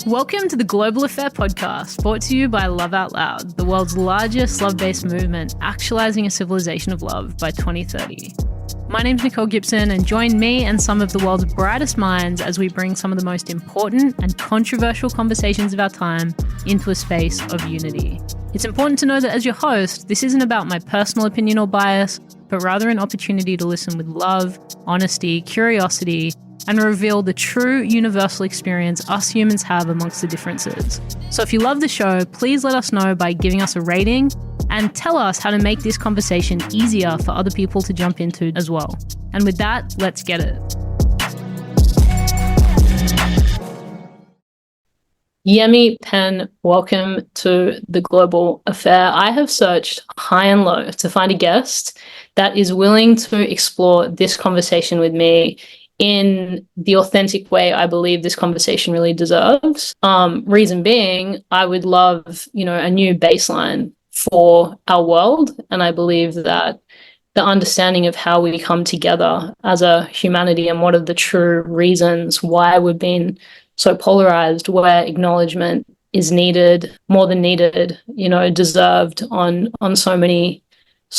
Welcome to the Global Affair podcast, brought to you by Love Out Loud, the world's largest love-based movement actualizing a civilization of love by 2030. My name's Nicole Gibson, and join me and some of the world's brightest minds as we bring some of the most important and controversial conversations of our time into a space of unity. It's important to know that as your host, this isn't about my personal opinion or bias, but rather an opportunity to listen with love, honesty, curiosity, and reveal the true universal experience us humans have amongst the differences. So if you love the show, please let us know by giving us a rating and tell us how to make this conversation easier for other people to jump into as well. And with that, let's get it. Yemi Penn, welcome to the Global Affair. I have searched high and low to find a guest that is willing to explore this conversation with me in the authentic way I believe this conversation really deserves. Reason being, I would love, a new baseline for our world. And I believe that the understanding of how we come together as a humanity and what are the true reasons why we've been so polarized, where acknowledgement is needed, more than needed, deserved on so many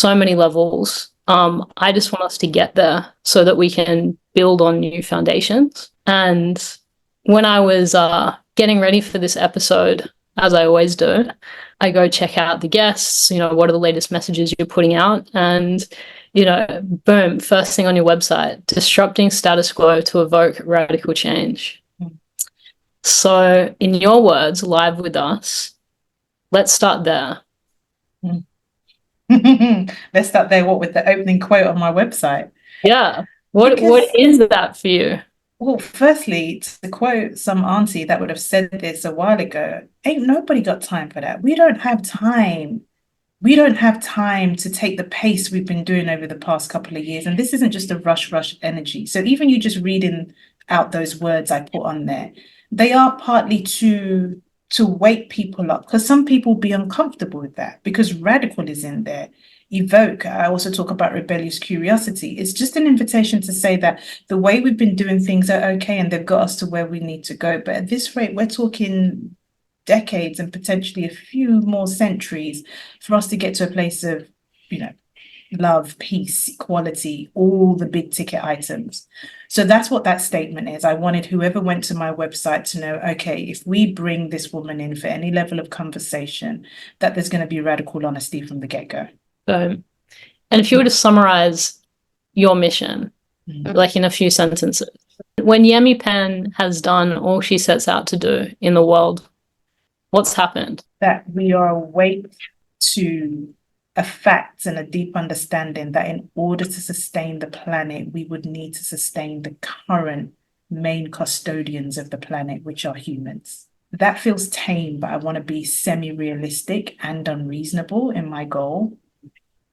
levels. I just want us to get there so that we can build on new foundations. And when I was getting ready for this episode, as I always do, I go check out the guests, what are the latest messages you're putting out? And, boom, first thing on your website, disrupting status quo to evoke radical change. So in your words, live with us, let's start there. Let's start there. What, with the opening quote on my website? Yeah. What is that for you? Well, firstly, to quote some auntie that would have said this a while ago, ain't nobody got time for that. We don't have time. We don't have time to take the pace we've been doing over the past couple of years. And this isn't just a rush energy. So even you just reading out those words I put on there, they are partly to wake people up, because some people will be uncomfortable with that, because radical is in there. Evoke, I also talk about rebellious curiosity. It's just an invitation to say that the way we've been doing things are okay and they've got us to where we need to go. But at this rate, we're talking decades and potentially a few more centuries for us to get to a place of, love, peace, equality, all the big ticket items. So that's what that statement is. I wanted whoever went to my website to know, okay, if we bring this woman in for any level of conversation, that there's going to be radical honesty from the get-go. And if you were to summarize your mission, like in a few sentences, when Yemi Penn has done all she sets out to do in the world, what's happened? That we are awake to a fact and a deep understanding that in order to sustain the planet, we would need to sustain the current main custodians of the planet, which are humans. That feels tame, but I want to be semi-realistic and unreasonable in my goal,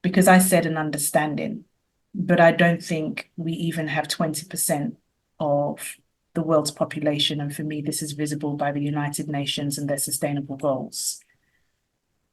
because I said an understanding, but I don't think we even have 20% of the world's population. And for me, this is visible by the United Nations and their sustainable goals.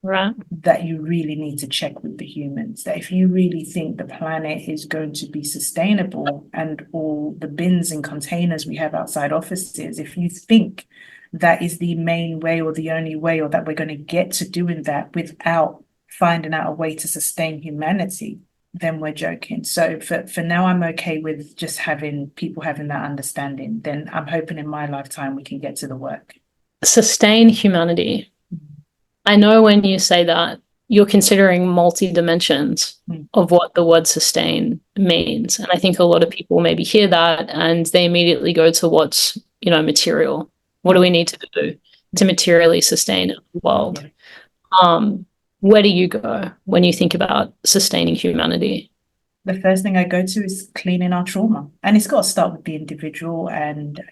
Right. That you really need to check with the humans, that if you really think the planet is going to be sustainable and all the bins and containers we have outside offices, if you think that is the main way or the only way, or that we're going to get to doing that without finding out a way to sustain humanity, then we're joking. So for now, I'm okay with just having people having that understanding. Then I'm hoping in my lifetime we can get to the work. Sustain humanity. I know when you say that, you're considering multi-dimensions of what the word sustain means. And I think a lot of people maybe hear that and they immediately go to what's, material. What do we need to do to materially sustain the world? Where do you go when you think about sustaining humanity? The first thing I go to is cleaning our trauma. And it's got to start with the individual. And,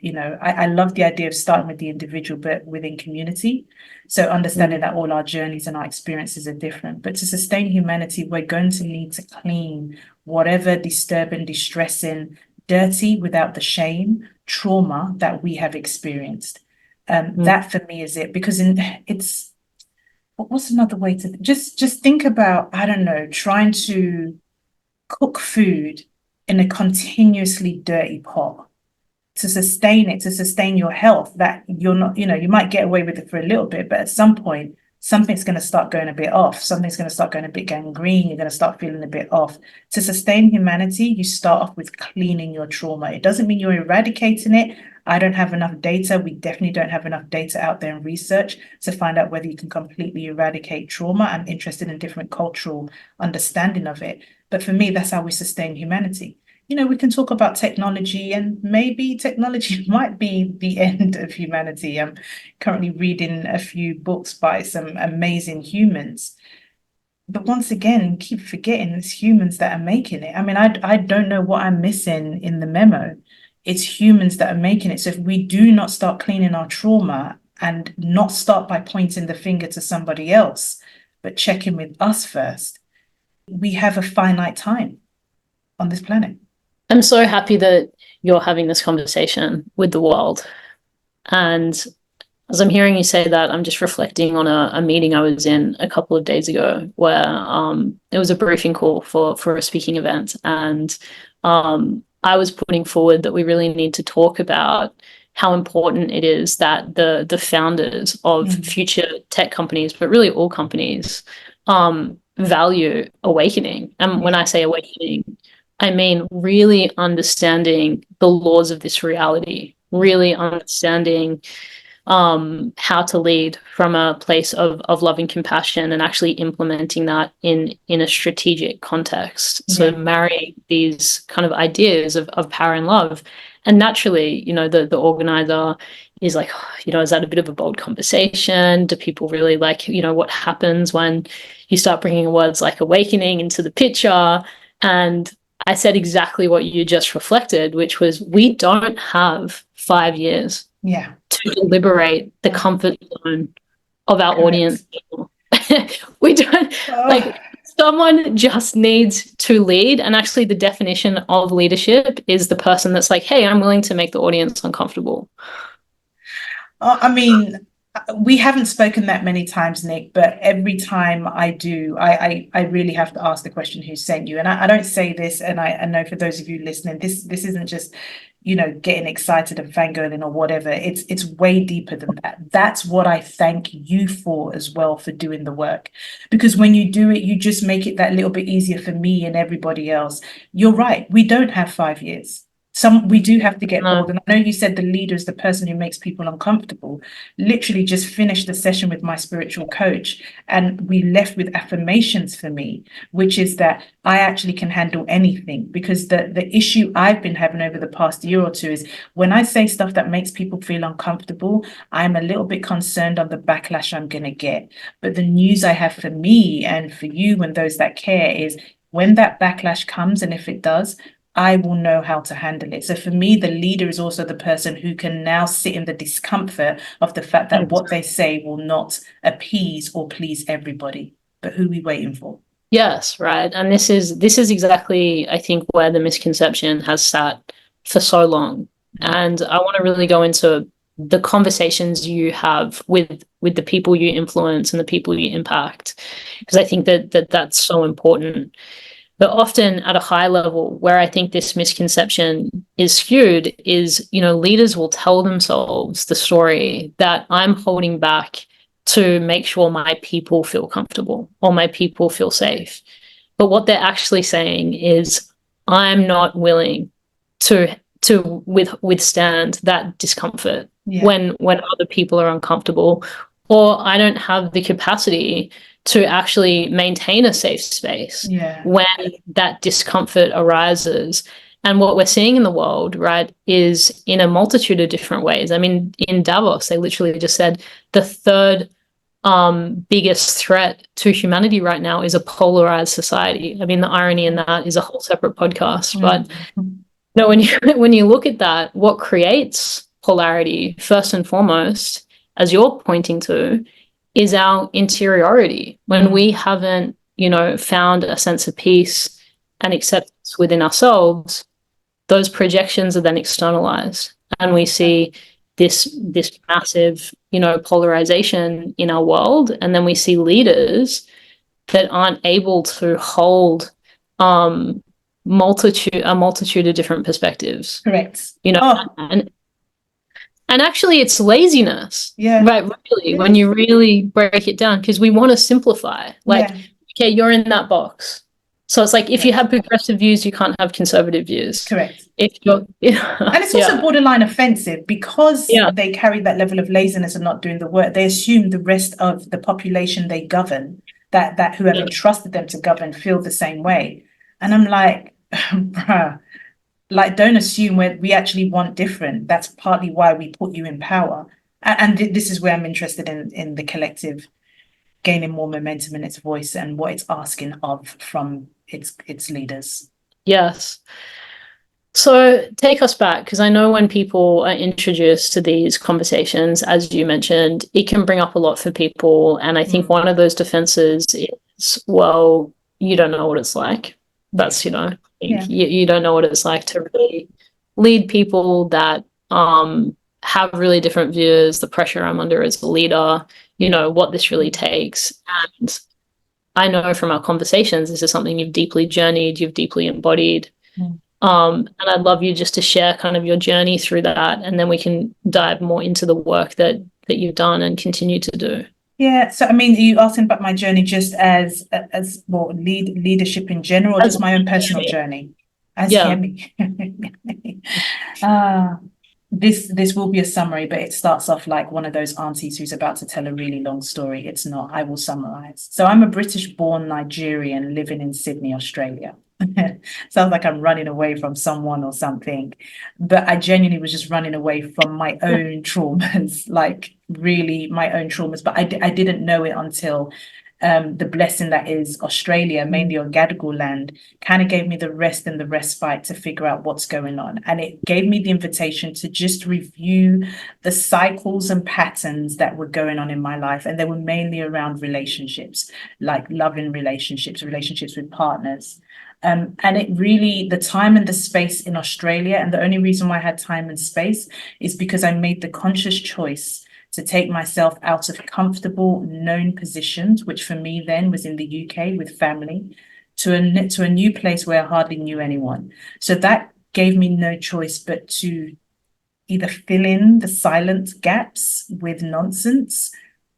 I love the idea of starting with the individual, but within community. So understanding that all our journeys and our experiences are different. But to sustain humanity, we're going to need to clean whatever disturbing, distressing, dirty without the shame, trauma that we have experienced. That for me is it, because it's, what's another way to just think about, I don't know, trying to cook food in a continuously dirty pot. to sustain it, to sustain your health, that you're not, you might get away with it for a little bit, but at some point, something's going to start going a bit off. Something's going to start going a bit gangrene. You're going to start feeling a bit off. To sustain humanity, you start off with cleaning your trauma. It doesn't mean you're eradicating it. I don't have enough data. We definitely don't have enough data out there in research to find out whether you can completely eradicate trauma. I'm interested in different cultural understanding of it. But for me, that's how we sustain humanity. We can talk about technology, and maybe technology might be the end of humanity. I'm currently reading a few books by some amazing humans. But once again, keep forgetting it's humans that are making it. I mean, I don't know what I'm missing in the memo. It's humans that are making it. So if we do not start cleaning our trauma and not start by pointing the finger to somebody else, but checking with us first, we have a finite time on this planet. I'm so happy that you're having this conversation with the world. And as I'm hearing you say that, I'm just reflecting on a meeting I was in a couple of days ago where it was a briefing call for a speaking event. And I was putting forward that we really need to talk about how important it is that the founders of future tech companies, but really all companies, value awakening. And when I say awakening, I mean really understanding the laws of this reality, really understanding how to lead from a place of love and compassion, and actually implementing that in a strategic context. So marrying these kind of ideas of power and love. And naturally, the organizer is like, is that a bit of a bold conversation? Do people really like, what happens when you start bringing words like awakening into the picture? And I said exactly what you just reflected, which was we don't have 5 years to liberate the comfort zone of our audience. We don't, someone just needs to lead. And actually the definition of leadership is the person that's like, hey, I'm willing to make the audience uncomfortable. I mean, we haven't spoken that many times, Nick, but every time I do, I really have to ask the question, who sent you? And I don't say this, and I know for those of you listening, this isn't just, getting excited and fangirling or whatever. It's way deeper than that. That's what I thank you for as well, for doing the work. Because when you do it, you just make it that little bit easier for me and everybody else. You're right. We don't have 5 years. We do have to get bold. And I know you said the leader is the person who makes people uncomfortable. Literally just finished the session with my spiritual coach, and we left with affirmations for me, which is that I actually can handle anything. Because the issue I've been having over the past year or two is when I say stuff that makes people feel uncomfortable, I'm a little bit concerned on the backlash I'm going to get. But the news I have for me and for you and those that care is when that backlash comes, and if it does, I will know how to handle it. So for me, the leader is also the person who can now sit in the discomfort of the fact that what they say will not appease or please everybody. But who are we waiting for? Yes, right. And this is exactly, I think, where the misconception has sat for so long. And I want to really go into the conversations you have with the people you influence and the people you impact, because I think that's so important. But often at a high level, where I think this misconception is skewed is, leaders will tell themselves the story that I'm holding back to make sure my people feel comfortable or my people feel safe. But what they're actually saying is, I'm not willing to withstand that discomfort when other people are uncomfortable, or I don't have the capacity to actually maintain a safe space when that discomfort arises. And what we're seeing in the world, right, is in a multitude of different ways. I mean, in Davos, they literally just said the third biggest threat to humanity right now is a polarized society. I mean, the irony in that is a whole separate podcast. But when you look at that, what creates polarity, first and foremost, as you're pointing to, is our interiority. When we haven't, found a sense of peace and acceptance within ourselves, those projections are then externalized. And we see this massive, polarization in our world. And then we see leaders that aren't able to hold a multitude of different perspectives. Correct. You know, Oh, and actually it's laziness. yeah. Right, really, when you really break it down, because we want to simplify. Like, Yeah. okay, you're in that box. So it's like if you Correct. have progressive views, you can't have conservative views. Correct. If you're And it's also borderline offensive because Yeah. they carry that level of laziness and not doing the work. They assume the rest of the population they govern, that whoever entrusted them to govern, feel the same way. And I'm like, bruh, like, don't assume we actually want different. That's partly why we put you in power. And this is where I'm interested in the collective gaining more momentum in its voice and what it's asking of from its leaders. Yes. So take us back, because I know when people are introduced to these conversations, as you mentioned, it can bring up a lot for people. And I think one of those defenses is, well, you don't know what it's like. That's, you don't know what it's like to really lead people that have really different views, the pressure I'm under as a leader, what this really takes. And I know from our conversations, this is something you've deeply journeyed, you've deeply embodied. And I'd love you just to share kind of your journey through that, and then we can dive more into the work that you've done and continue to do. Yeah, so I mean, are you asking about my journey just as well, leadership in general, or just my own personal journey? As Yemi. This will be a summary, but it starts off like one of those aunties who's about to tell a really long story. It's not. I will summarize. So I'm a British-born Nigerian living in Sydney, Australia. Sounds like I'm running away from someone or something, but I genuinely was just running away from my own traumas, like really my own traumas. But I didn't know it until the blessing that is Australia, mainly on Gadigal land, kind of gave me the rest and the respite to figure out what's going on. And it gave me the invitation to just review the cycles and patterns that were going on in my life. And they were mainly around relationships, like loving relationships with partners. And it really, the time and the space in Australia, and the only reason why I had time and space is because I made the conscious choice to take myself out of comfortable, known positions, which for me then was in the UK with family, to a new place where I hardly knew anyone. So that gave me no choice but to either fill in the silent gaps with nonsense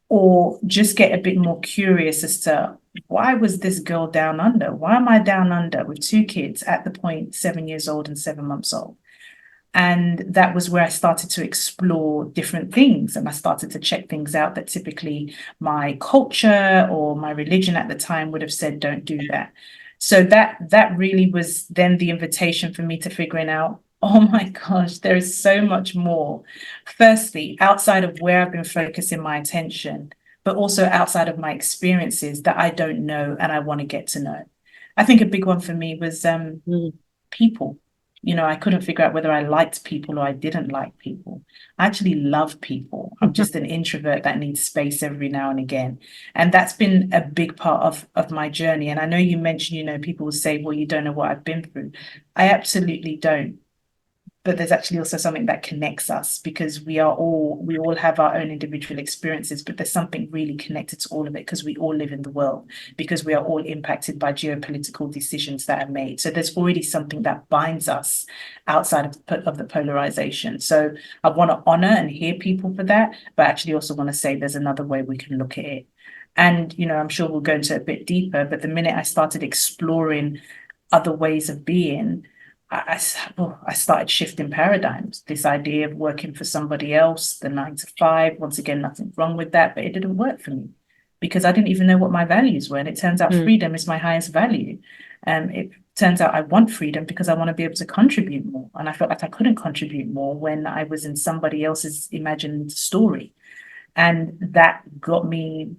or just get a bit more curious as to why was this girl down under? Why am I down under with two kids at the point 7 years old and 7 months old? And that was where I started to explore different things. And I started to check things out that typically my culture or my religion at the time would have said, don't do that. So that really was then the invitation for me to figuring out, oh my gosh, there is so much more. Firstly, outside of where I've been focusing my attention, but also outside of my experiences that I don't know and I want to get to know. I think a big one for me was people. I couldn't figure out whether I liked people or I didn't like people. I actually love people. I'm just an introvert that needs space every now and again. And that's been a big part of my journey. And I know you mentioned, people will say, well, you don't know what I've been through. I absolutely don't. But there's actually also something that connects us because we all have our own individual experiences, but there's something really connected to all of it because we all live in the world, because we are all impacted by geopolitical decisions that are made. So there's already something that binds us outside of the polarization. So I want to honor and hear people for that, but actually also want to say there's another way we can look at it. And, I'm sure we'll go into it a bit deeper, but the minute I started exploring other ways of being, I started shifting paradigms. This idea of working for somebody else, the 9 to 5, once again, nothing wrong with that, but it didn't work for me because I didn't even know what my values were. And it turns out freedom is my highest value. It turns out I want freedom because I want to be able to contribute more. And I felt like I couldn't contribute more when I was in somebody else's imagined story. And that got me,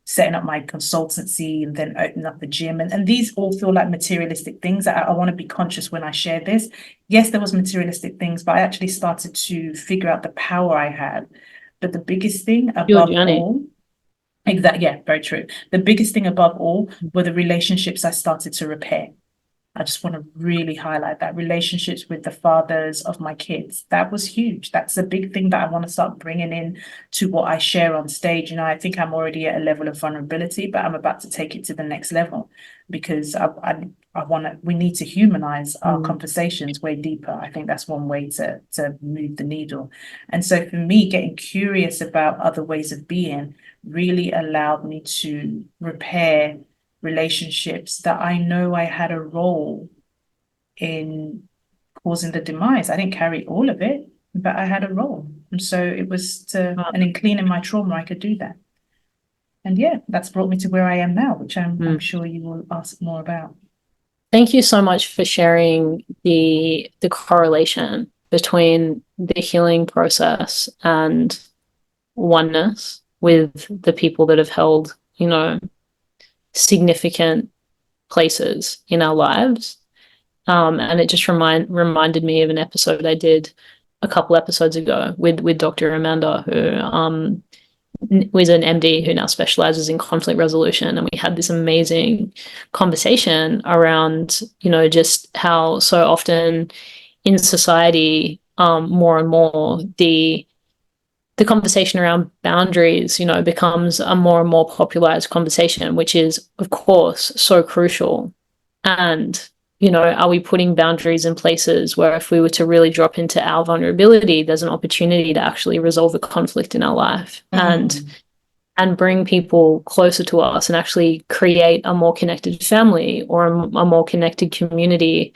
setting up my consultancy and then opening up the gym. And these all feel like materialistic things. I want to be conscious when I share this. Yes, there was materialistic things, but I actually started to figure out the power I had. But the biggest thing above all, exactly, yeah, very true. The biggest thing above all were the relationships I started to repair. I just want to really highlight that. Relationships with the fathers of my kids, that was huge. That's a big thing that I want to start bringing in to what I share on stage. I think I'm already at a level of vulnerability, but I'm about to take it to the next level, because we need to humanize our conversations way deeper. I think that's one way to move the needle. And so for me, getting curious about other ways of being really allowed me to repair relationships that I know I had a role in causing the demise. I didn't carry all of it, but I had a role. And so it was and in cleaning my trauma, I could do that. And yeah, that's brought me to where I am now, which I'm sure you will ask more about. Thank you so much for sharing the correlation between the healing process and oneness with the people that have held, significant places in our lives. And it just reminded me of an episode I did a couple episodes ago with Dr. Amanda, who was an MD who now specializes in conflict resolution. And we had this amazing conversation around, just how so often in society, more and more, the conversation around boundaries, becomes a more and more popularized conversation, which is, of course, so crucial. And, are we putting boundaries in places where if we were to really drop into our vulnerability, there's an opportunity to actually resolve a conflict in our life and bring people closer to us and actually create a more connected family or a more connected community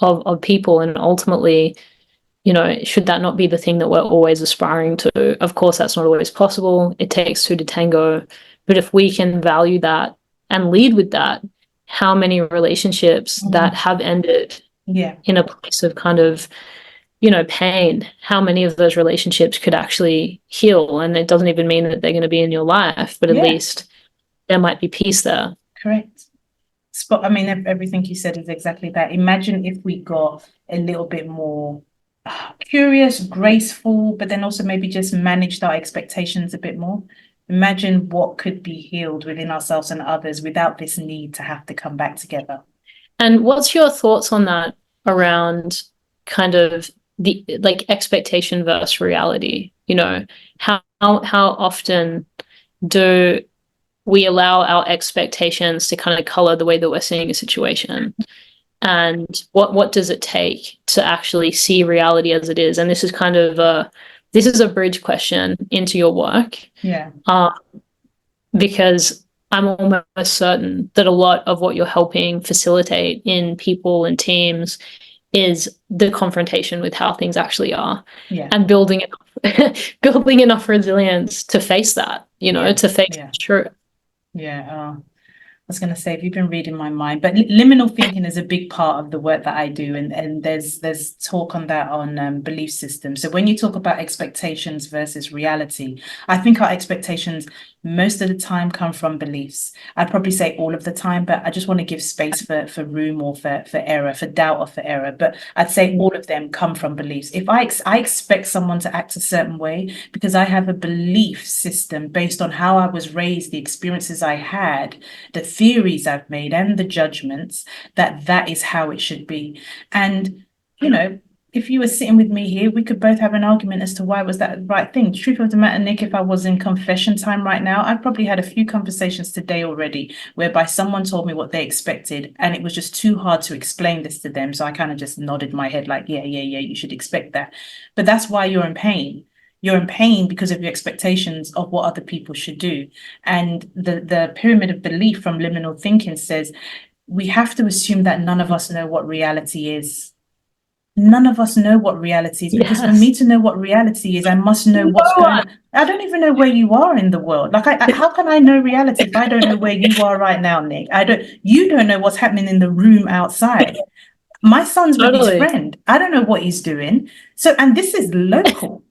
of people. And ultimately, should that not be the thing that we're always aspiring to? Of course, that's not always possible. It takes two to tango. But if we can value that and lead with that, how many relationships that have ended in a place of kind of, pain, how many of those relationships could actually heal? And it doesn't even mean that they're going to be in your life, but at least there might be peace there. Correct. Everything you said is exactly that. Imagine if we got a little bit more curious, graceful, but then also maybe just managed our expectations a bit more. Imagine what could be healed within ourselves and others without this need to have to come back together. And what's your thoughts on that around kind of the expectation versus reality? How often do we allow our expectations to kind of color the way that we're seeing a situation? And what does it take to actually see reality as it is? And this is kind of a bridge question into your work. Yeah. Because I'm almost certain that a lot of what you're helping facilitate in people and teams is the confrontation with how things actually are, and building enough resilience to face that, to face the truth. Yeah. I was going to say, if you've been reading my mind, but liminal thinking is a big part of the work that I do. And there's talk on that on belief systems. So when you talk about expectations versus reality, I think our expectations most of the time come from beliefs. I'd probably say all of the time, but I just want to give space for room or for error, for doubt or for error. But I'd say all of them come from beliefs. If I expect someone to act a certain way because I have a belief system based on how I was raised, the experiences I had, the theories I've made and the judgments, that is how it should be. And, if you were sitting with me here, we could both have an argument as to why was that the right thing. Truth of the matter, Nick, if I was in confession time right now, I've probably had a few conversations today already whereby someone told me what they expected and it was just too hard to explain this to them. So I kind of just nodded my head like, yeah, you should expect that. But that's why you're in pain. You're in pain because of your expectations of what other people should do. And the pyramid of belief from liminal thinking says we have to assume that none of us know what reality is. None of us know what reality is, because for me to know what reality is, I must know what's going on. I don't even know where you are in the world. How can I know reality if I don't know where you are right now, Nick? You don't know what's happening in the room outside. My son's with his friend. I don't know what he's doing. So, and this is local.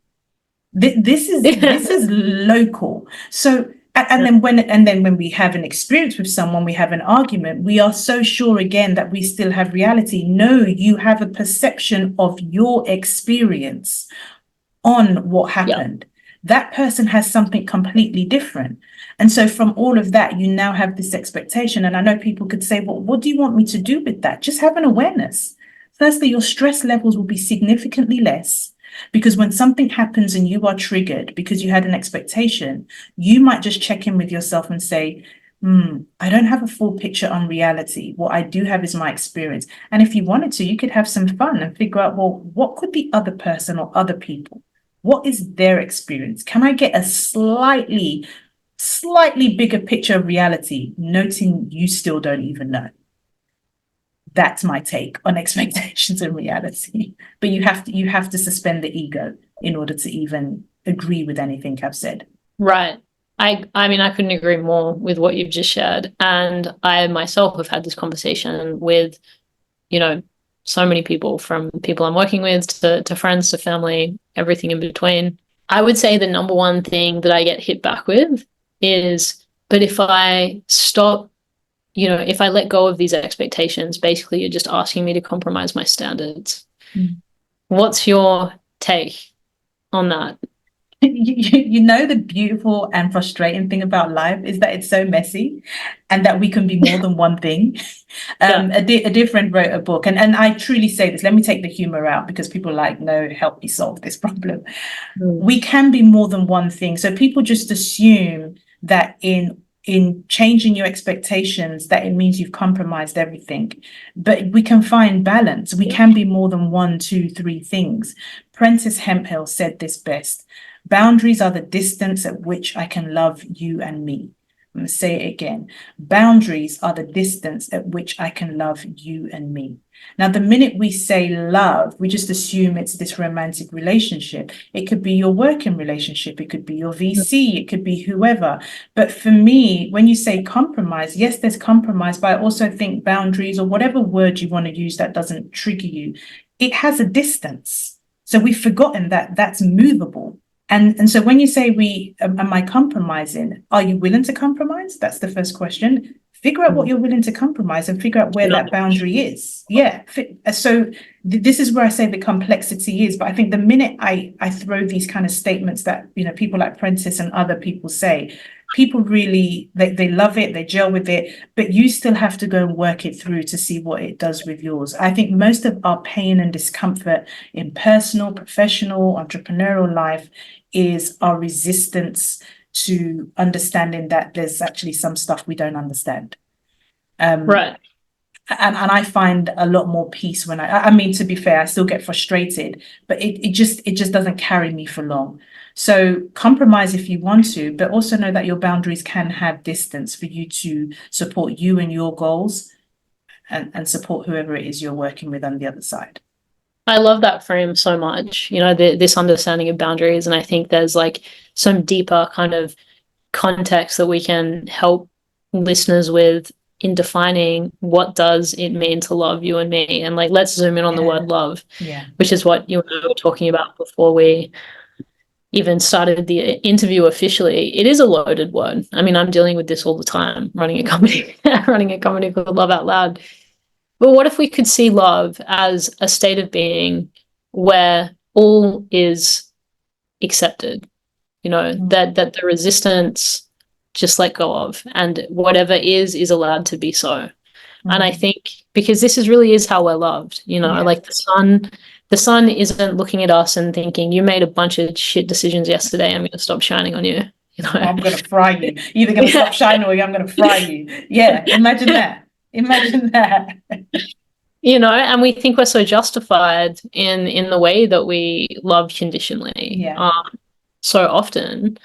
This is local. So, and then when we have an experience with someone, we have an argument, we are so sure again that we still have reality. No, you have a perception of your experience on what happened. That person has something completely different. And so from all of that, you now have this expectation. And I know people could say, well, what do you want me to do with that? Just have an awareness. Firstly, your stress levels will be significantly less, because when something happens and you are triggered because you had an expectation, you might just check in with yourself and say, I don't have a full picture on reality. What I do have is my experience. And if you wanted to, you could have some fun and figure out, well, what could the other person or other people? What is their experience? Can I get a slightly bigger picture of reality, noting you still don't even know? That's my take on expectations and reality. But you have to suspend the ego in order to even agree with anything I've said. Right. I mean, I couldn't agree more with what you've just shared. And I myself have had this conversation with, so many people, from people I'm working with to friends to family, everything in between. I would say the number one thing that I get hit back with is, but if I stop, if I let go of these expectations, basically you're just asking me to compromise my standards. What's your take on that? The beautiful and frustrating thing about life is that it's so messy, and that we can be more than one thing. A dear friend wrote a book, and I truly say this, let me take the humor out, because people are like, no, help me solve this problem. We can be more than one thing. So people just assume that in changing your expectations, that it means you've compromised everything. But we can find balance. We can be more than one, two, three things. Prentice Hemphill said this best: boundaries are the distance at which I can love you and me. I'm going to say it again. Boundaries are the distance at which I can love you and me. Now, the minute we say love, we just assume it's this romantic relationship. It could be your working relationship. It could be your VC. It could be whoever. But for me, when you say compromise, yes, there's compromise, but I also think boundaries, or whatever word you want to use that doesn't trigger you, it has a distance. So we've forgotten that that's movable. And so when you say am I compromising? Are you willing to compromise? That's the first question. Figure out what you're willing to compromise and figure out where that boundary is. Yeah. So this is where I say the complexity is. But I think the minute I throw these kind of statements that, people like Prentice and other people say, people really, they love it, they gel with it, but you still have to go and work it through to see what it does with yours. I think most of our pain and discomfort in personal, professional, entrepreneurial life is our resistance to understanding that there's actually some stuff we don't understand. Right. And I find a lot more peace when I mean, to be fair, I still get frustrated, but it just doesn't carry me for long. So compromise if you want to, but also know that your boundaries can have distance for you to support you and your goals, and support whoever it is you're working with on the other side. I love that frame so much, this understanding of boundaries. And I think there's like some deeper kind of context that we can help listeners with in defining what does it mean to love you and me. And like, let's zoom in on the word love, which is what you and I were talking about before we even started the interview officially. It is a loaded word. I mean, I'm dealing with this all the time, running a company called Love Out Loud. But what if we could see love as a state of being where all is accepted, that the resistance just let go of, and whatever is allowed to be so. And I think because this really is how we're loved, like the sun isn't looking at us and thinking, you made a bunch of shit decisions yesterday, I'm going to stop shining on you. I'm going to fry you. You're either going to stop shining or I'm going to fry you. Yeah, imagine that. Imagine that. And we think we're so justified in the way that we love conditionally, so often,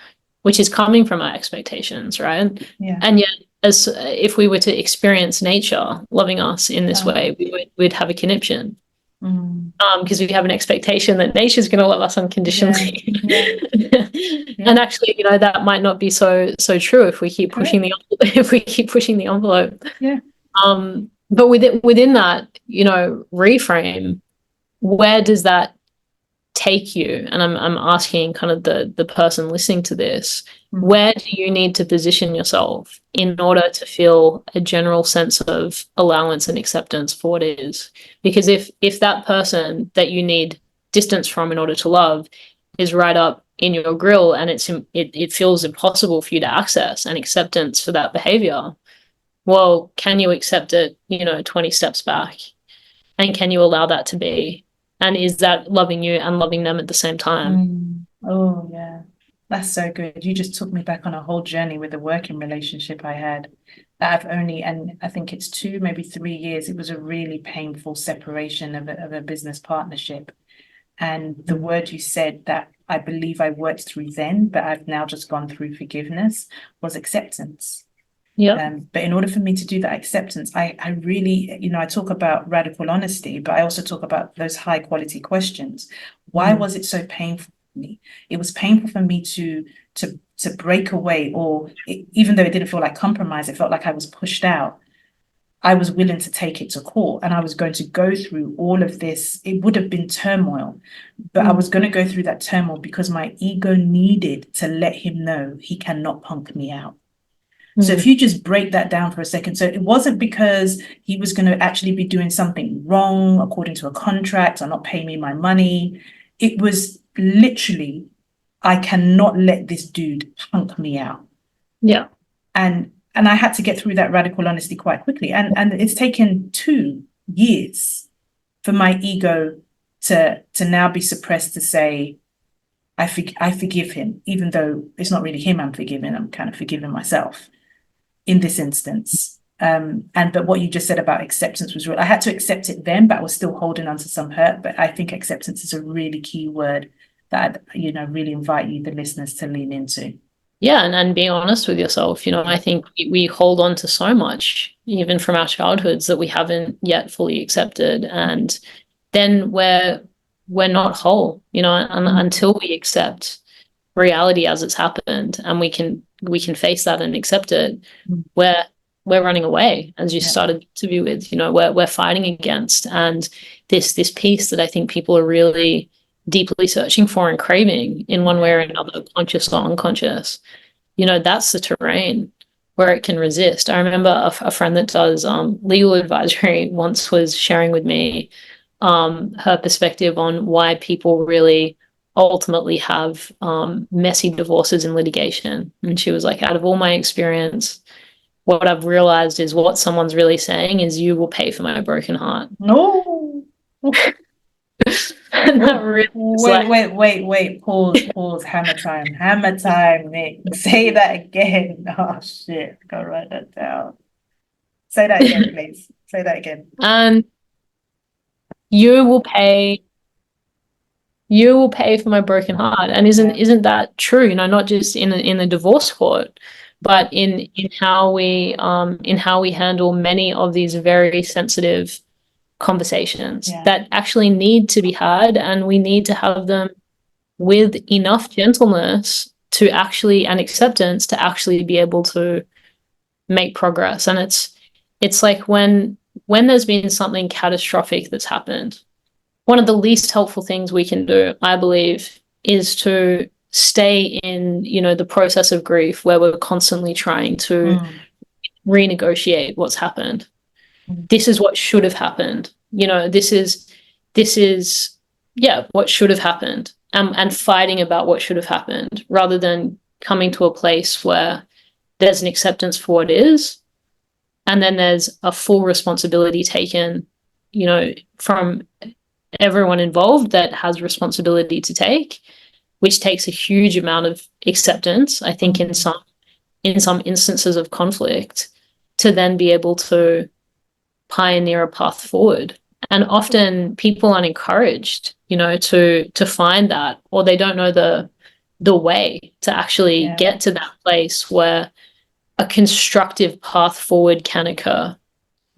which is coming from our expectations, right? Yeah. And yet, as if we were to experience nature loving us in this way, we'd have a conniption. Because we have an expectation that nature's going to love us unconditionally. And actually, that might not be so true if we keep pushing the envelope. But within that, reframe, where does that take you? And I'm asking kind of the person listening to this, where do you need to position yourself in order to feel a general sense of allowance and acceptance for what is? Because if that person that you need distance from in order to love is right up in your grill, and it feels impossible for you to access and acceptance for that behavior. Well, can you accept it, 20 steps back? And can you allow that to be? And is that loving you and loving them at the same time? Oh, yeah. That's so good. You just took me back on a whole journey with the working relationship I had that and I think it's 2, maybe 3 years. It was a really painful separation of a business partnership. And the word you said that I believe I worked through then, but I've now just gone through forgiveness, was acceptance. Yeah. But in order for me to do that acceptance, I really, I talk about radical honesty, but I also talk about those high quality questions. Why was it so painful for me? It was painful for me to break away, even though it didn't feel like compromise, it felt like I was pushed out. I was willing to take it to court, and I was going to go through all of this. It would have been turmoil, but I was going to go through that turmoil because my ego needed to let him know he cannot punk me out. So if you just break that down for a second, so it wasn't because he was going to actually be doing something wrong according to a contract or not pay me my money. It was literally, I cannot let this dude punk me out. Yeah. And I had to get through that radical honesty quite quickly. And it's taken 2 years for my ego to now be suppressed to say, I forgive him, even though it's not really him I'm forgiving, I'm kind of forgiving myself in this instance. But what you just said about acceptance was real. I had to accept it then, but I was still holding on to some hurt. But I think acceptance is a really key word that I'd, really invite you, the listeners, to lean into. Yeah, and being honest with yourself. I think we hold on to so much, even from our childhoods, that we haven't yet fully accepted, and then we're not whole, until we accept reality as it's happened, and we can face that and accept it. We're running away, as you started to be with. We're fighting against, and this piece that I think people are really deeply searching for and craving in one way or another, conscious or unconscious. That's the terrain where it can resist. I remember a friend that does legal advisory once was sharing with me her perspective on why people really ultimately have messy divorces in litigation. And she was like, out of all my experience, what I've realized is what someone's really saying is, you will pay for my broken heart. No. And that really wait, pause, hammer time, Nick. Say that again. Oh shit, gotta write that down. Say that again, please. Say that again. And you will pay for my broken heart. And isn't that true? Not just in the divorce court, but in how we handle many of these very sensitive conversations that actually need to be had, and we need to have them with enough gentleness and acceptance to actually be able to make progress. And it's like when there's been something catastrophic that's happened, one of the least helpful things we can do, I believe, is to stay in, the process of grief where we're constantly trying to renegotiate what's happened. This is what should have happened. This is what should have happened, and fighting about what should have happened, rather than coming to a place where there's an acceptance for what is, and then there's a full responsibility taken, from everyone involved that has responsibility to take, which takes a huge amount of acceptance, I think, in some instances of conflict, to then be able to pioneer a path forward. And often people aren't encouraged, to find that, or they don't know the way to actually get to that place where a constructive path forward can occur.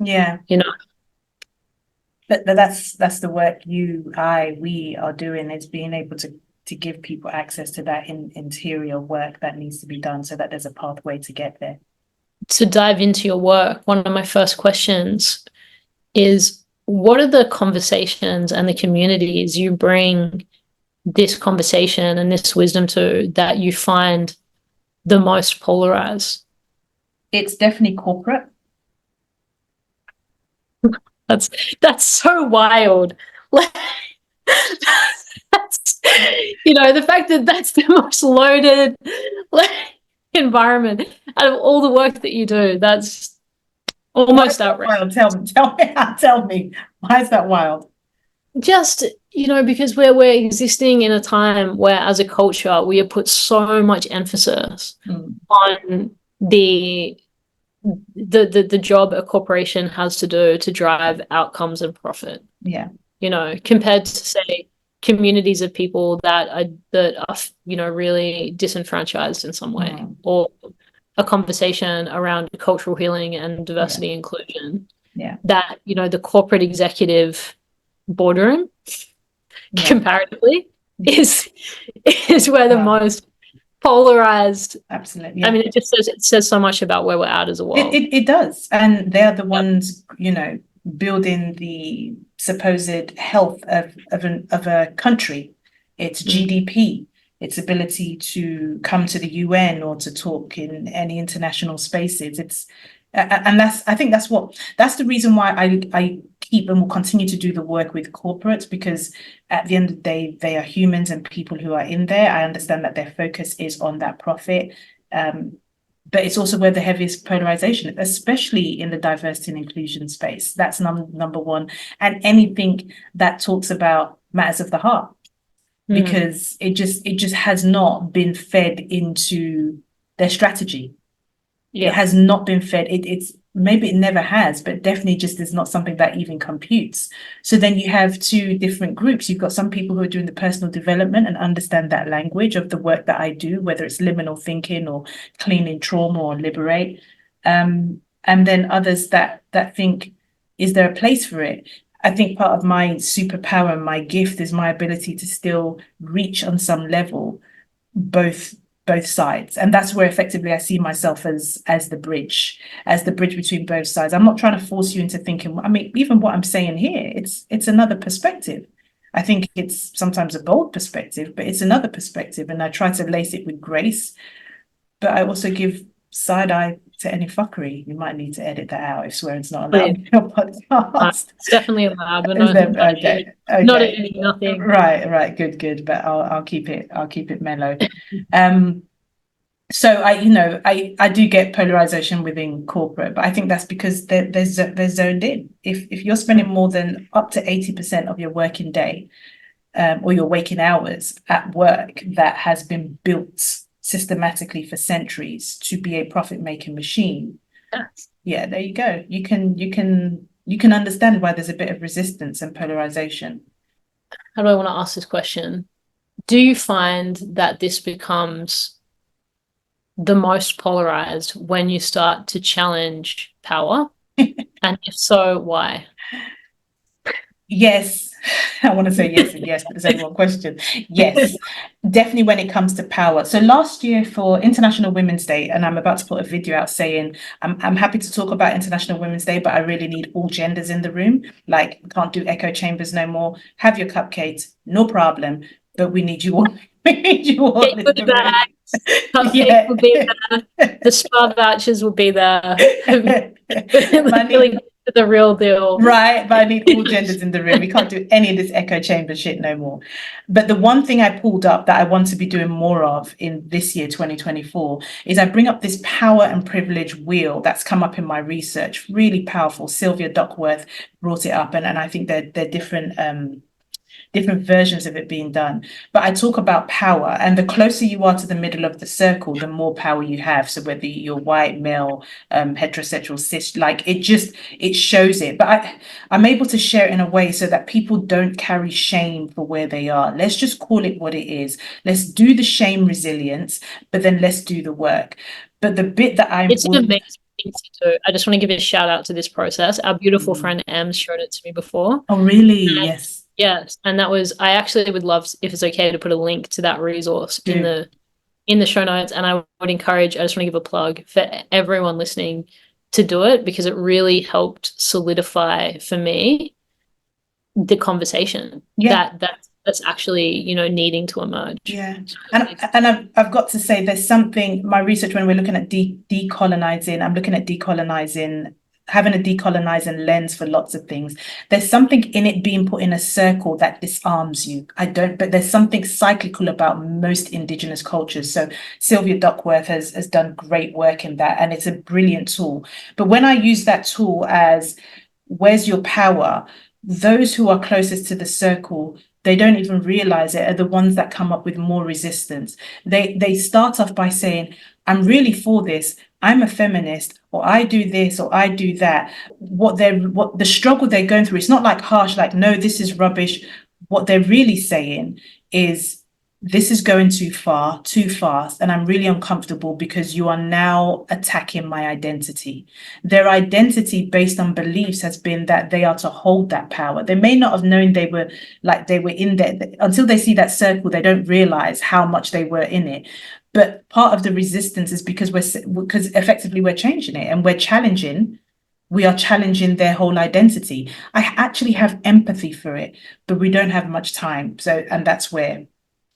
Yeah. But that's the work we are doing, is being able to give people access to that interior work that needs to be done, so that there's a pathway to get there. To dive into your work, one of my first questions is, what are the conversations and the communities you bring this conversation and this wisdom to that you find the most polarized? It's definitely corporate. That's so wild. That's, the fact that that's the most loaded environment out of all the work that you do, that's almost outrageous. Wild? Tell me, why is that wild? Just, because we're existing in a time where, as a culture, we have put so much emphasis on the job a corporation has to do to drive outcomes and profit. Yeah. Compared to, say, communities of people that are really disenfranchised in some way, or a conversation around cultural healing and diversity inclusion. Yeah. That, the corporate executive boardroom comparatively is where the most polarized. Absolutely. I mean, it says so much about where we're at as a world. It does. And they're the ones, building the supposed health of a country, its GDP, its ability to come to the UN or to talk in any international spaces. I think that's the reason why I keep and will continue to do the work with corporates, because at the end of the day, they are humans and people who are in there. I understand that their focus is on that profit. But it's also where the heaviest polarization, especially in the diversity and inclusion space. That's number one. And anything that talks about matters of the heart, because it just has not been fed into their strategy. It has not been fed. It's maybe it never has, but definitely just is not something that even computes. So then you have two different groups. You've got some people who are doing the personal development and understand that language of the work that I do, whether it's liminal thinking or cleaning trauma or liberate. And then others that think, is there a place for it? I think part of my superpower and my gift is my ability to still reach on some level both sides, and that's where effectively I see myself as the bridge between both sides. I'm not trying to force you into thinking. I mean, even what I'm saying here, it's another perspective. I think it's sometimes a bold perspective, but it's another perspective, and I try to lace it with grace. But I also give side eye to any fuckery. You might need to edit that out if swearing's not allowed in your podcast. It's definitely allowed, but not editing, nothing. Right, good. But I'll keep it mellow. So I do get polarization within corporate, but I think that's because they're zoned in. If you're spending more than up to 80% of your working day, or your waking hours at work that has been built systematically for centuries to be a profit-making machine. Yeah, there you go. You can understand why there's a bit of resistance and polarization. How do I want to ask this question? Do you find that this becomes the most polarized when you start to challenge power? And if so, why? Yes. I want to say yes and yes, but there's only one question. Yes, definitely when it comes to power. So last year for International Women's Day, and I'm about to put a video out saying I'm happy to talk about International Women's Day, but I really need all genders in the room. Like, we can't do echo chambers no more. Have your cupcakes, no problem, but we need you all. We need you all in the room. Cupcakes will be there. The spa vouchers will be there. The real deal. Right, but I need all genders in the room. We can't do any of this echo chamber shit no more. But the one thing I pulled up that I want to be doing more of in this year, 2024, is I bring up this power and privilege wheel that's come up in my research. Really powerful. Sylvia Duckworth brought it up, and I think they're different versions of it being done. But I talk about power, and the closer you are to the middle of the circle, the more power you have. So whether you're white, male, heterosexual, cis, like it shows it. But I'm able to share it in a way so that people don't carry shame for where they are. Let's just call it what it is. Let's do the shame resilience, but then let's do the work. But the bit that it's an amazing thing to do. I just want to give a shout out to this process. Our beautiful friend Em showed it to me before. Oh, really? Yes. Yes, and that was, I actually would love, if it's okay, to put a link to that resource in the show notes. And I would encourage, I just want to give a plug for everyone listening to do it, because it really helped solidify for me the conversation that's actually, needing to emerge. Yeah. And I've got to say, there's something, my research, when we're looking at decolonizing, I'm looking at decolonizing having a decolonizing lens for lots of things. There's something in it being put in a circle that disarms you. But there's something cyclical about most Indigenous cultures. So Sylvia Duckworth has done great work in that, and it's a brilliant tool. But when I use that tool as where's your power, those who are closest to the circle, they don't even realize it, are the ones that come up with more resistance. They start off by saying, I'm really for this, I'm a feminist, or I do this, or I do that. What the struggle they're going through, it's not like harsh, like, no, this is rubbish. What they're really saying is, this is going too far, too fast, and I'm really uncomfortable because you are now attacking my identity. Their identity based on beliefs has been that they are to hold that power. They may not have known they were in there until they see that circle. They don't realize how much they were in it. But part of the resistance is because effectively we're changing it, and we are challenging their whole identity. I actually have empathy for it, but we don't have much time. So, and that's where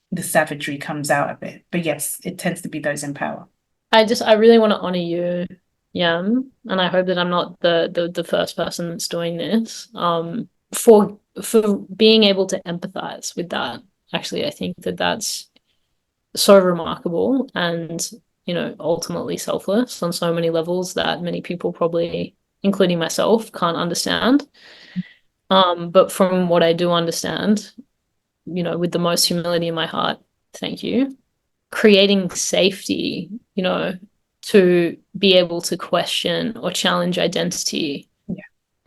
the savagery comes out a bit. But yes, it tends to be those in power. I really want to honor you, Yam, and I hope that I'm not the first person that's doing this. For being able to empathize with that. Actually, I think that that's so remarkable and, ultimately selfless on so many levels that many people probably, including myself, can't understand. But from what I do understand, with the most humility in my heart, thank you. Creating safety, to be able to question or challenge identity,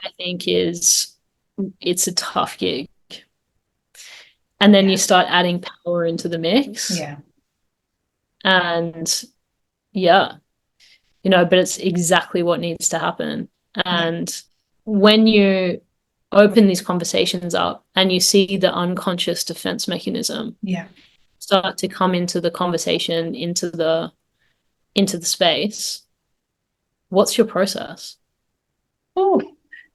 I think it's a tough gig. And then you start adding power into the mix. Yeah. And but it's exactly what needs to happen. And when you open these conversations up and you see the unconscious defense mechanism start to come into the conversation, into the space, what's your process? Oh,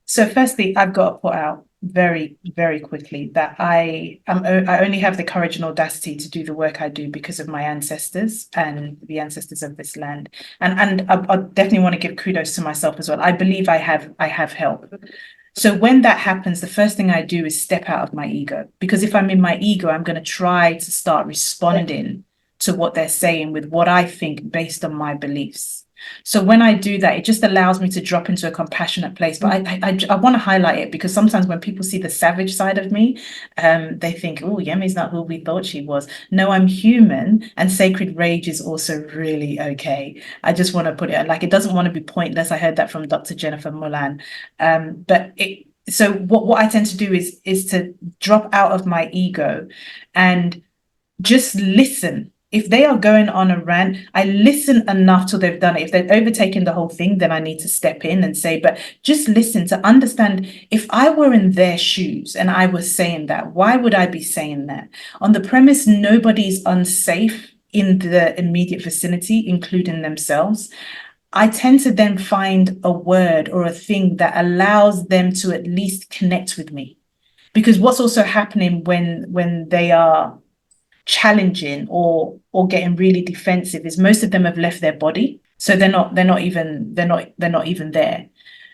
so firstly, I've got to put out very, very quickly that I only have the courage and audacity to do the work I do because of my ancestors and the ancestors of this land. And I definitely want to give kudos to myself as well. I believe I have help. So when that happens, the first thing I do is step out of my ego, because if I'm in my ego, I'm going to try to start responding to what they're saying with what I think based on my beliefs. So when I do that, it just allows me to drop into a compassionate place. But I want to highlight it because sometimes when people see the savage side of me, they think, oh, Yemi's not who we thought she was. No, I'm human, and sacred rage is also really okay. I just want to put it like, it doesn't want to be pointless. I heard that from Dr. Jennifer Mulan. So what I tend to do is to drop out of my ego and just listen. If they are going on a rant, I listen enough till they've done it. If they've overtaken the whole thing, then I need to step in and say, but just listen to understand, if I were in their shoes and I was saying that, why would I be saying that? On the premise, nobody's unsafe in the immediate vicinity, including themselves. I tend to then find a word or a thing that allows them to at least connect with me. Because what's also happening when they are challenging or getting really defensive is most of them have left their body, so they're not even there.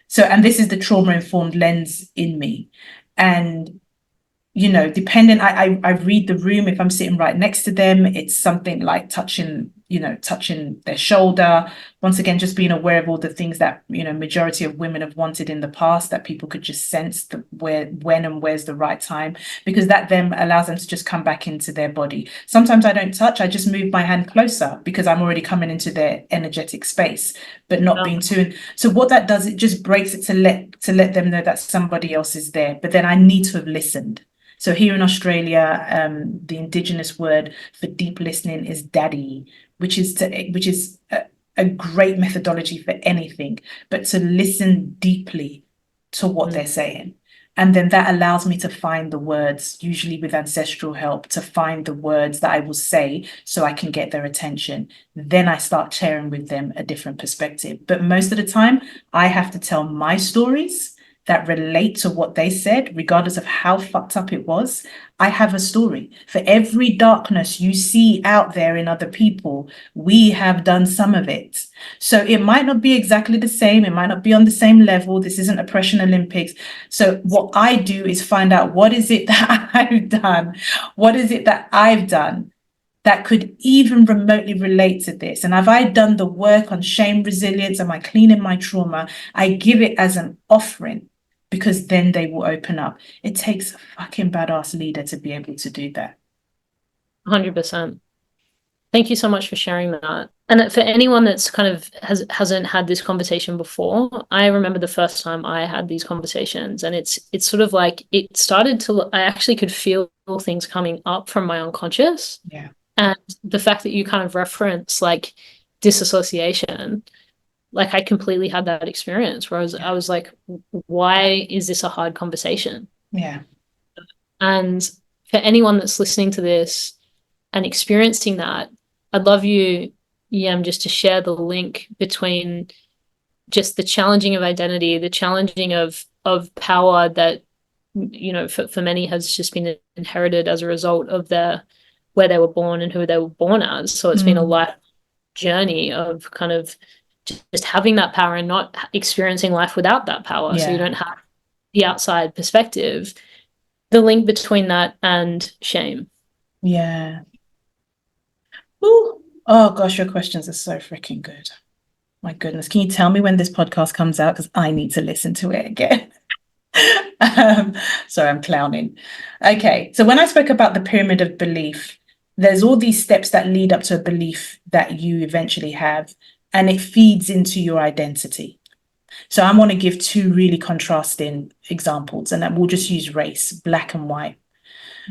So, and this is the trauma-informed lens in me. And depending, I read the room. If I'm sitting right next to them, it's something like touching their shoulder. Once again, just being aware of all the things that, majority of women have wanted in the past, that people could just sense when and where's the right time, because that then allows them to just come back into their body. Sometimes I don't touch, I just move my hand closer because I'm already coming into their energetic space, but not being too. So what that does, it just breaks it to let them know that somebody else is there. But then I need to have listened. So here in Australia, the Indigenous word for deep listening is daddy, which is a great methodology for anything, but to listen deeply to what they're saying. And then that allows me to find the words, usually with ancestral help, to find the words that I will say so I can get their attention. Then I start sharing with them a different perspective. But most of the time, I have to tell my stories that relate to what they said, regardless of how fucked up it was. I have a story. For every darkness you see out there in other people, we have done some of it. So it might not be exactly the same. It might not be on the same level. This isn't Oppression Olympics. So what I do is find out, what is it that I've done? What is it that I've done that could even remotely relate to this? And have I done the work on shame resilience? Am I cleaning my trauma? I give it as an offering, because then they will open up. It takes a fucking badass leader to be able to do that. 100%. Thank you so much for sharing that. And for anyone that's kind of hasn't had this conversation before, I remember the first time I had these conversations, and it's sort of like it started to, I actually could feel things coming up from my unconscious. Yeah. And the fact that you kind of reference like disassociation, like I completely had that experience where I was like, why is this a hard conversation? Yeah. And for anyone that's listening to this and experiencing that, I'd love you, Yem, just to share the link between just the challenging of identity, the challenging of power that, you know, for many has just been inherited as a result of where they were born and who they were born as. So it's been a life journey of kind of just having that power and not experiencing life without that power. Yeah. So you don't have the outside perspective, the link between that and shame. Yeah. Ooh. Oh gosh, your questions are so freaking good. My goodness. Can you tell me when this podcast comes out? Because I need to listen to it again. Sorry, I'm clowning. Okay. So when I spoke about the pyramid of belief, there's all these steps that lead up to a belief that you eventually have, and it feeds into your identity. So I want to give two really contrasting examples, and that we'll just use race, black and white.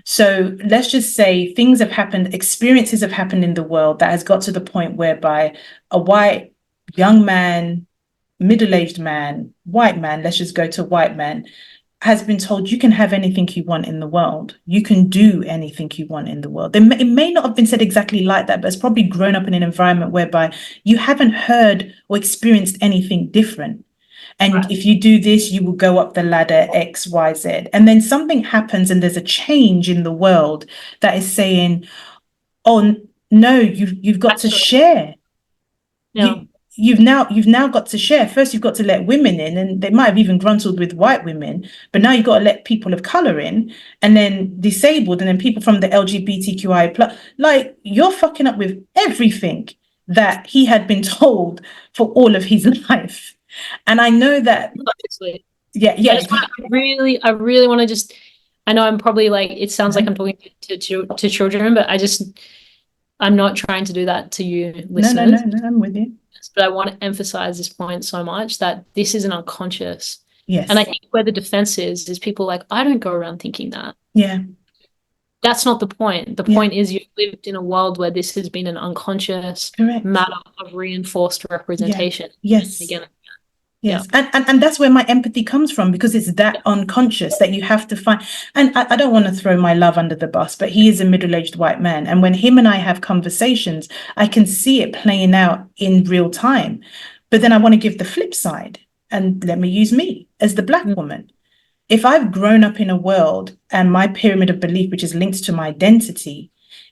So let's just say things have happened, experiences have happened in the world that has got to the point whereby a white young man, middle-aged man, white man, let's just go to white man, has been told you can have anything you want in the world. You can do anything you want in the world. It may not have been said exactly like that, but it's probably grown up in an environment whereby you haven't heard or experienced anything different. And right. If you do this, you will go up the ladder X, Y, Z. And then something happens and there's a change in the world that is saying, oh, no, you've got to share. Yeah. You've now got to share. First, you've got to let women in, and they might have even gruntled with white women, but now you've got to let people of color in, and then disabled, and then people from the LGBTQI plus. Like, you're fucking up with everything that he had been told for all of his life. And I know that. Obviously. Yeah. I really want to just. I know I'm probably like, it sounds like I'm talking to children, but I'm not trying to do that to you listeners. No, I'm with you. But I want to emphasize this point so much that this is an unconscious. Yes. And I think where the defense is people like, I don't go around thinking that. Yeah. That's not the point. The point is you've lived in a world where this has been an unconscious matter of reinforced representation. Yeah. Yes. Again. Yes. Yeah. And that's where my empathy comes from, because it's that unconscious that you have to find. And I don't want to throw my love under the bus, but he is a middle-aged white man. And when him and I have conversations, I can see it playing out in real time. But then I want to give the flip side, and let me use me as the black woman. If I've grown up in a world and my pyramid of belief, which is linked to my identity,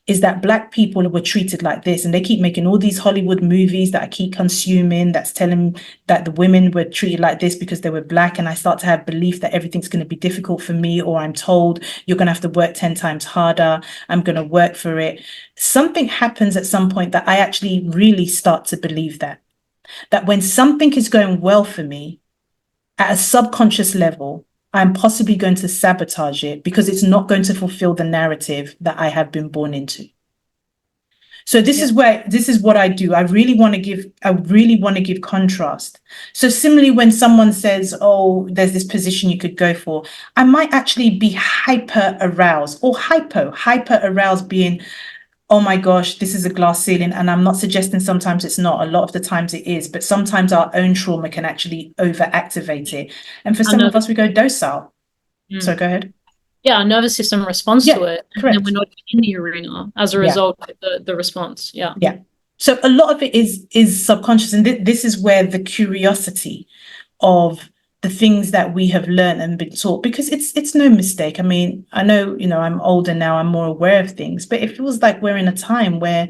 is that black people were treated like this, and they keep making all these Hollywood movies that I keep consuming that's telling that the women were treated like this because they were black, and I start to have belief that everything's going to be difficult for me, or I'm told you're going to have to work 10 times harder, I'm going to work for it. Something happens at some point that I actually really start to believe that when something is going well for me at a subconscious level, I'm possibly going to sabotage it because it's not going to fulfill the narrative that I have been born into. So this is what I do. I really want to give contrast. So similarly, when someone says, oh, there's this position you could go for, I might actually be hyper aroused, or hyper aroused, being, oh my gosh, this is a glass ceiling. And I'm not suggesting sometimes it's not. A lot of the times it is, but sometimes our own trauma can actually overactivate it. And for some of us, we go docile. So go ahead. Yeah, our nervous system responds to it. Correct. And we're not in the arena as a result of the response. Yeah. So a lot of it is subconscious. And this is where the curiosity of the things that we have learned and been taught, because it's no mistake. I mean, I know, I'm older now, I'm more aware of things, but it feels like we're in a time where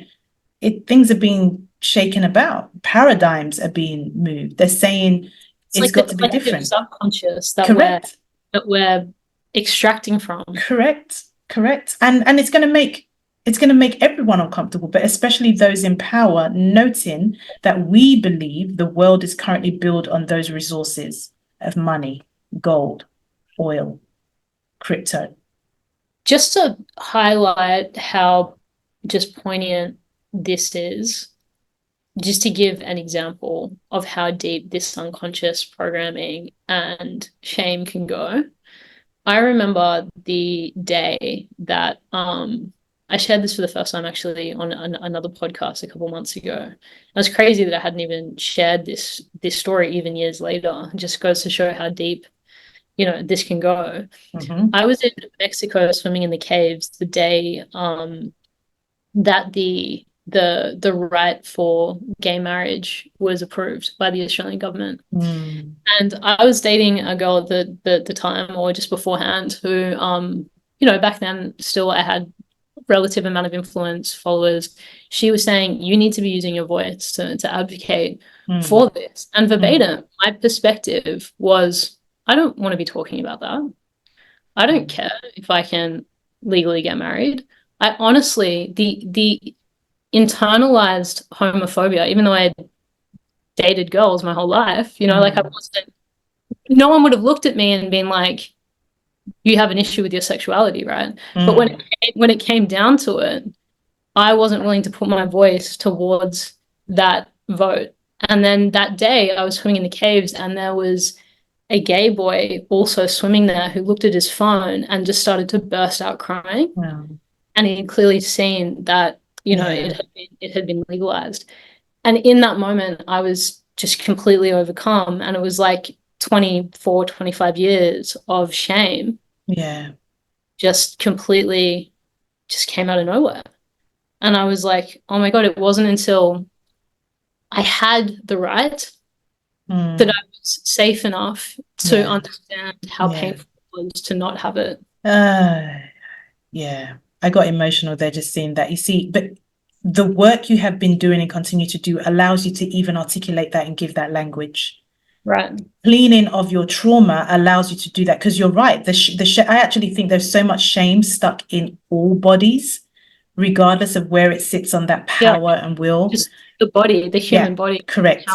things are being shaken about, paradigms are being moved. They're saying it's got to be different. Subconscious that Correct. we're extracting from. Correct. And it's going to make everyone uncomfortable, but especially those in power, noting that we believe the world is currently built on those resources of money, gold, oil, crypto. Just to highlight how just poignant this is, just to give an example of how deep this unconscious programming and shame can go. I remember the day that I shared this for the first time actually on another podcast a couple months ago. It was crazy that I hadn't even shared this story even years later. It just goes to show how deep, this can go. Mm-hmm. I was in Mexico swimming in the caves the day that the right for gay marriage was approved by the Australian government. Mm. And I was dating a girl at the time, or just beforehand, who back then still I had relative amount of influence, followers. She was saying, you need to be using your voice to advocate for this. And verbatim, my perspective was, I don't want to be talking about that. I don't care if I can legally get married. I honestly, the internalized homophobia, even though I dated girls my whole life, like I wasn't, no one would have looked at me and been like, you have an issue with your sexuality, right? But when it came down to it, I wasn't willing to put my voice towards that vote. And then that day I was swimming in the caves and there was a gay boy also swimming there who looked at his phone and just started to burst out crying. Wow. And he'd clearly seen that, it had been legalized. And in that moment, I was just completely overcome. And it was like 24, 25 years of shame. Yeah. Just completely just came out of nowhere. And I was like, oh my God, it wasn't until I had the right that I was safe enough to understand how painful it was to not have it. Yeah. I got emotional there just seeing that. You see, but the work you have been doing and continue to do allows you to even articulate that and give that language. Right. Cleaning of your trauma allows you to do that, because you're right. I actually think there's so much shame stuck in all bodies, regardless of where it sits on that power and will. Just the body, the human body. Correct.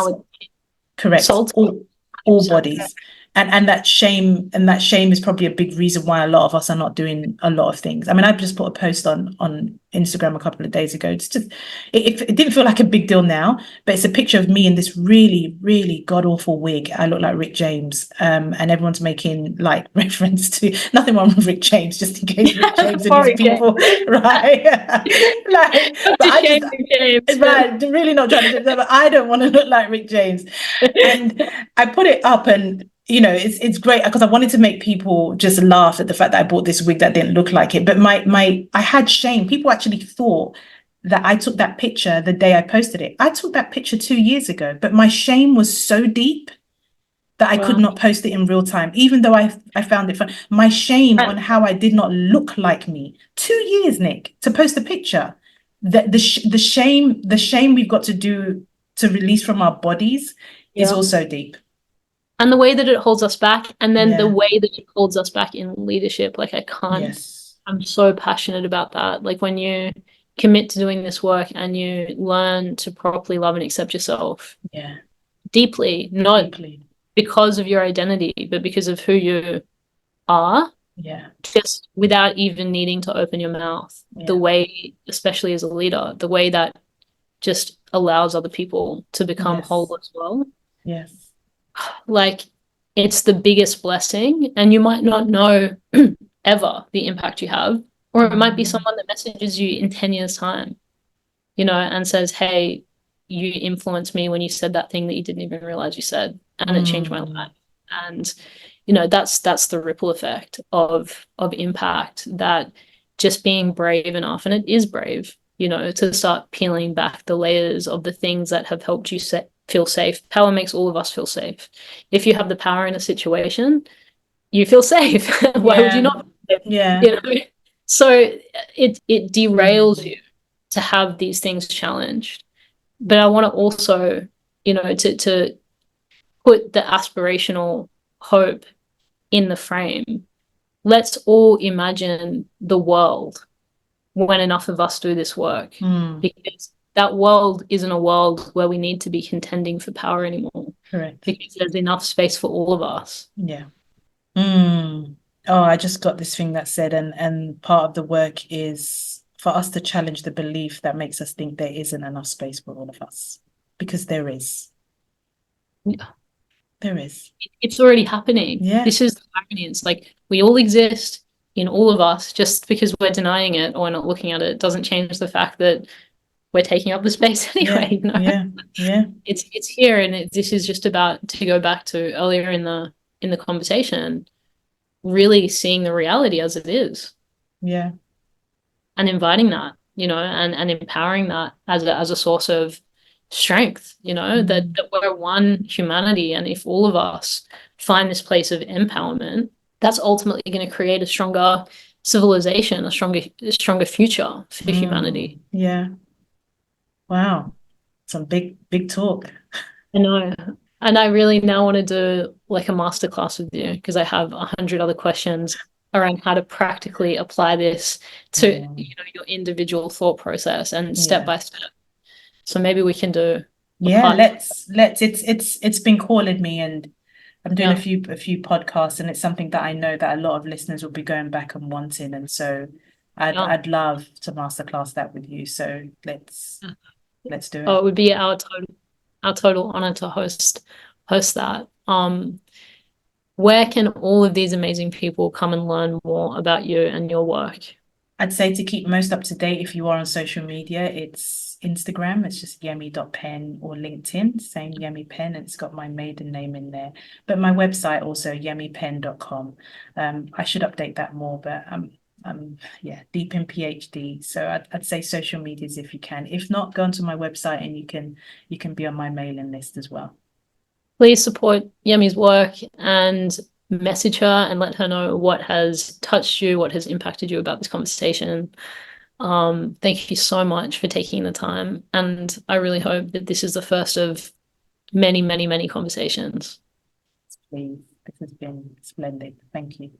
Correct. All bodies. And that shame is probably a big reason why a lot of us are not doing a lot of things. I mean, I just put a post on Instagram a couple of days ago. It's just, it didn't feel like a big deal now, but it's a picture of me in this really, really god-awful wig. I look like Rick James, and everyone's making like reference to, nothing wrong with Rick James, just in case Rick James and his people, right? Like, but right, really not trying to do that, but I don't want to look like Rick James. And I put it up, and it's great because I wanted to make people just laugh at the fact that I bought this wig that didn't look like it. But I had shame. People actually thought that I took that picture the day I posted it. I took that picture 2 years ago, but my shame was so deep that I could not post it in real time, even though I found it fun. My shame on how I did not look like me. 2 years, Nick, to post a picture. The shame we've got to do to release from our bodies is also deep. And the way that it holds us back, and then the way that it holds us back in leadership, like I can't, I'm so passionate about that. Like when you commit to doing this work and you learn to properly love and accept yourself deeply, not because of your identity, but because of who you are, just without even needing to open your mouth, the way, especially as a leader, the way that just allows other people to become whole as well. Like it's the biggest blessing, and you might not know ever the impact you have, or it might be someone that messages you in 10 years time, and says, hey, you influenced me when you said that thing that you didn't even realize you said, and it changed my life. And that's the ripple effect of impact, that just being brave enough, and it is brave, to start peeling back the layers of the things that have helped you feel safe. Power makes all of us feel safe. If you have the power in a situation, you feel safe. Why would you not? Yeah. You know? So it derails you to have these things challenged. But I want to also, to put the aspirational hope in the frame. Let's all imagine the world when enough of us do this work, because that world isn't a world where we need to be contending for power anymore. Correct. Because there's enough space for all of us. Yeah. Oh, I just got this thing that said, and part of the work is for us to challenge the belief that makes us think there isn't enough space for all of us, because there is. Yeah. There is. It's already happening. Yeah. This is the irony. It's like we all exist in all of us. Just because we're denying it or not looking at it doesn't change the fact that we're taking up the space anyway. Yeah. It's here, and this is just about to go back to earlier in the conversation, really seeing the reality as it is. Yeah. And inviting that, and empowering that as a source of strength, that we're one humanity. And if all of us find this place of empowerment, that's ultimately going to create a stronger civilization, a stronger future for humanity. Yeah. Wow. Some big talk. I know. And I really now want to do like a masterclass with you, because I have 100 other questions around how to practically apply this to your individual thought process and step by step. So maybe we can do let's it's been calling me, and I'm doing a few podcasts, and it's something that I know that a lot of listeners will be going back and wanting, and so I'd love to masterclass that with you. So let's do it. Oh, it would be our total honor to host that. Where can all of these amazing people come and learn more about you and your work? I'd say to keep most up to date, if you are on social media, it's Instagram, it's just yemi.penn, or LinkedIn, same Yemi Penn, it's got my maiden name in there. But my website also, yemipenn.com. I should update that more, but deep in PhD. So I'd say social medias if you can. If not, go onto my website and you can be on my mailing list as well. Please support Yemi's work and message her and let her know what has touched you, what has impacted you about this conversation. Thank you so much for taking the time. And I really hope that this is the first of many, many, many conversations. Please, this has been splendid. Thank you.